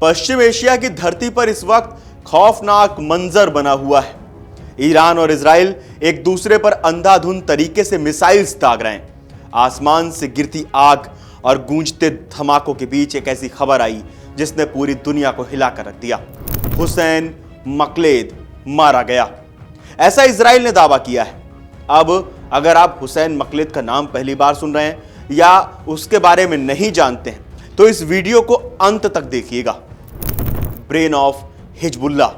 पश्चिम Asia की धरती पर इस वक्त खौफनाक मंजर बना हुआ है। ईरान और इजराइल एक दूसरे पर अंधाधुंध तरीके से मिसाइल्स दाग रहे हैं। आसमान से गिरती आग और गूंजते धमाकों के बीच एक ऐसी खबर आई जिसने पूरी दुनिया को हिलाकर रख दिया। हुसैन मकलेद मारा गया, ऐसा इजराइल ने दावा किया है। अब अगर आप हुसैन मकलेद का नाम पहली बार सुन रहे हैं या उसके बारे में नहीं जानते हैं तो इस वीडियो को अंत तक देखिएगा। Brain of Hezbollah.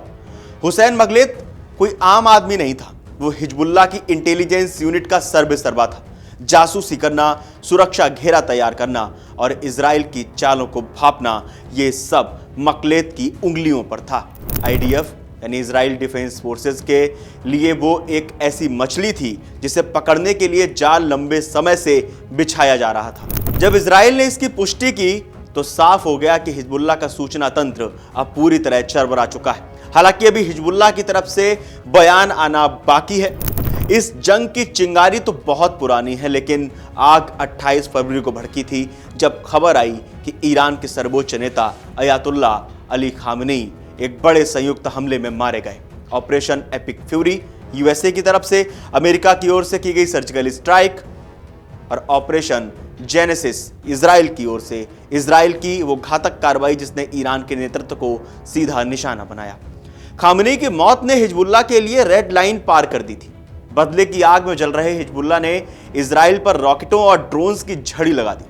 Hussein Makled कोई आम आदमी नहीं था, वो हिजबुल्लाह की इंटेलिजेंस यूनिट का सर्वेसर्वा था। जासूसी करना, सुरक्षा घेरा तैयार करना और इजराइल की चालों को भांपना, ये सब मकलेद की उंगलियों पर था। आईडीएफ यानी इजराइल डिफेंस फोर्सेस के लिए वो एक ऐसी मछली थी जिसे पकड़ने के लिए जाल लंबे समय से बिछाया जा रहा था। जब इजराइल ने इसकी पुष्टि की तो साफ हो गया कि हिजबुल्लाह का सूचना तंत्र अब पूरी तरह चरमरा चुका है। हालांकि अभी हिजबुल्लाह की तरफ से बयान आना बाकी है। इस जंग की चिंगारी तो बहुत पुरानी है, लेकिन आग 28 फरवरी को भड़की थी जब खबर आई कि ईरान के सर्वोच्च नेता अयातुल्लाह अली खामेनी एक बड़े संयुक्त हमले में मारे गए। ऑपरेशन एपिक फ्यूरी यूएसए की तरफ से, अमेरिका की ओर से की गई सर्जिकल स्ट्राइक और ऑपरेशन जेनेसिस इजराइल की ओर से, इजराइल की वो घातक कार्रवाई जिसने ईरान के नेतृत्व को सीधा निशाना बनाया। खामेनी की मौत ने हिजबुल्लाह के लिए रेड लाइन पार कर दी थी। बदले की आग में जल रहे हिजबुल्लाह ने इजराइल पर रॉकेटों और ड्रोन्स की झड़ी लगा दी।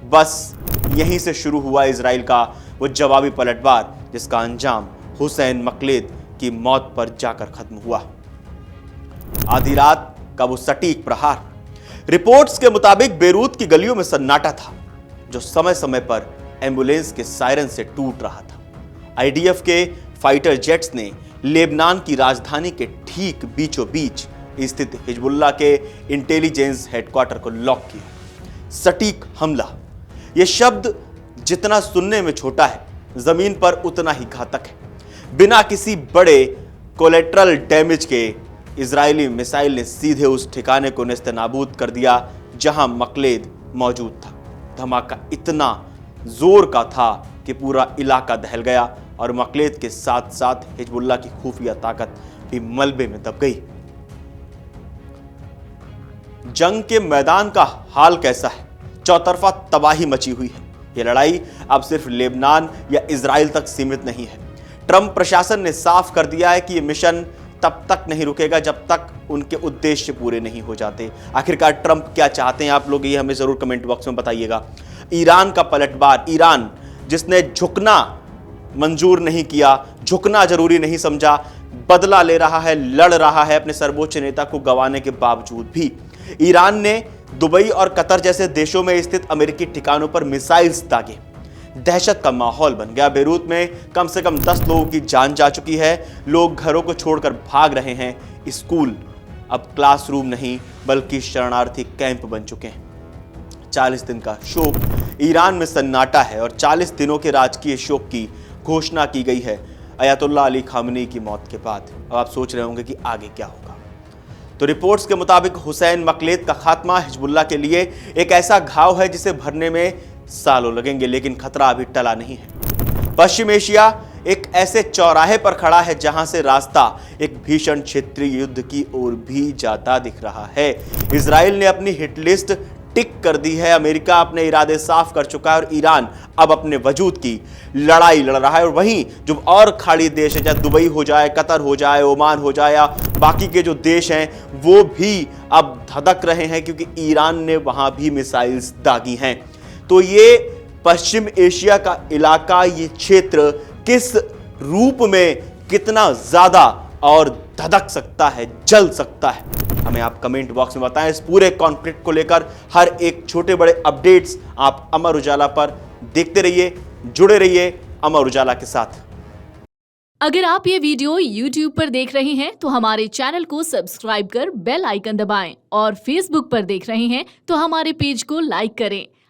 बस यहीं से शुरू हुआ इजराइल का वो जवाबी पलटवार जिसका अंजाम हुसैन मकलेद की मौत पर जाकर खत्म हुआ। आधी रात का वो सटीक प्रहार। रिपोर्ट्स के मुताबिक बेरूत की गलियों में सन्नाटा था जो समय समय पर एम्बुलेंस के सायरन से टूट रहा था। आईडीएफ के फाइटर जेट्स ने लेबनान की राजधानी के ठीक बीचों बीच स्थित हिजबुल्लाह के इंटेलिजेंस हेडक्वार्टर को लॉक किया। सटीक हमला, यह शब्द जितना सुनने में छोटा है, जमीन पर उतना ही घातक है। बिना किसी बड़े कोलेट्रल डैमेज के इजरायली मिसाइल ने सीधे उस ठिकाने को नेस्तनाबूद कर दिया जहां मकलेद मौजूद था। धमाका इतना जोर का था कि पूरा इलाका दहल गया और मकलेद के साथ साथ हिजबुल्लाह की खुफिया ताकत भी मलबे में दब गई। जंग के मैदान का हाल कैसा है? चौतरफा तबाही मची हुई है। यह लड़ाई अब सिर्फ लेबनान या इजराइल तक सीमित नहीं है। ट्रंप प्रशासन ने साफ कर दिया है कि यह मिशन तब तक नहीं रुकेगा जब तक उनके उद्देश्य पूरे नहीं हो जाते। आखिरकार ट्रंप क्या चाहते हैं आप लोग, ये हमें जरूर कमेंट बॉक्स में बताइएगा। ईरान का पलटवार, ईरान जिसने झुकना मंजूर नहीं किया, झुकना जरूरी नहीं समझा, बदला ले रहा है, लड़ रहा है अपने सर्वोच्च नेता को गंवाने के बावजूद भी। ईरान ने दुबई और कतर जैसे देशों में स्थित अमेरिकी ठिकानों पर मिसाइल्स दागे। दहशत का माहौल बन गया। बेरूत में कम से कम 10 लोगों की जान जा चुकी है। लोग घरों को छोड़कर भाग रहे हैं। स्कूल अब क्लासरूम नहीं बल्कि शरणार्थी कैंप बन चुके हैं। 40 दिन का शोक, ईरान में सन्नाटा है और 40 दिनों के राजकीय शोक की घोषणा की गई है अयातुल्लाह अली खामेनी की मौत के बाद। अब आप सोच रहे होंगे कि आगे क्या होगा। तो रिपोर्ट्स के मुताबिक हुसैन मकलेद का खात्मा हिजबुल्लाह के लिए एक ऐसा घाव है जिसे भरने में सालों लगेंगे, लेकिन खतरा अभी टला नहीं है। पश्चिम एशिया एक ऐसे चौराहे पर खड़ा है जहां से रास्ता एक भीषण क्षेत्रीय युद्ध की ओर भी जाता दिख रहा है। इजराइल ने अपनी हिट लिस्ट टिक कर दी है, अमेरिका अपने इरादे साफ कर चुका है और ईरान अब अपने वजूद की लड़ाई लड़ रहा है। और वहीं जो और खाड़ी देश है, चाहे दुबई हो जाए, कतर हो जाए, ओमान हो जाए या बाकी के जो देश हैं, वो भी अब धधक रहे हैं क्योंकि ईरान ने वहां भी मिसाइल्स दागी हैं। तो ये पश्चिम एशिया का इलाका, ये क्षेत्र किस रूप में कितना ज्यादा और धधक सकता है, जल सकता है, हमें आप कमेंट बॉक्स में बताएं। इस पूरे कॉन्फ्लिक्ट को लेकर हर एक छोटे बड़े अपडेट्स आप अमर उजाला पर देखते रहिए, जुड़े रहिए अमर उजाला के साथ। अगर आप ये वीडियो YouTube पर देख रहे हैं तो हमारे चैनल को सब्सक्राइब कर बेल आइकन दबाएं और Facebook पर देख रहे हैं तो हमारे पेज को लाइक करें।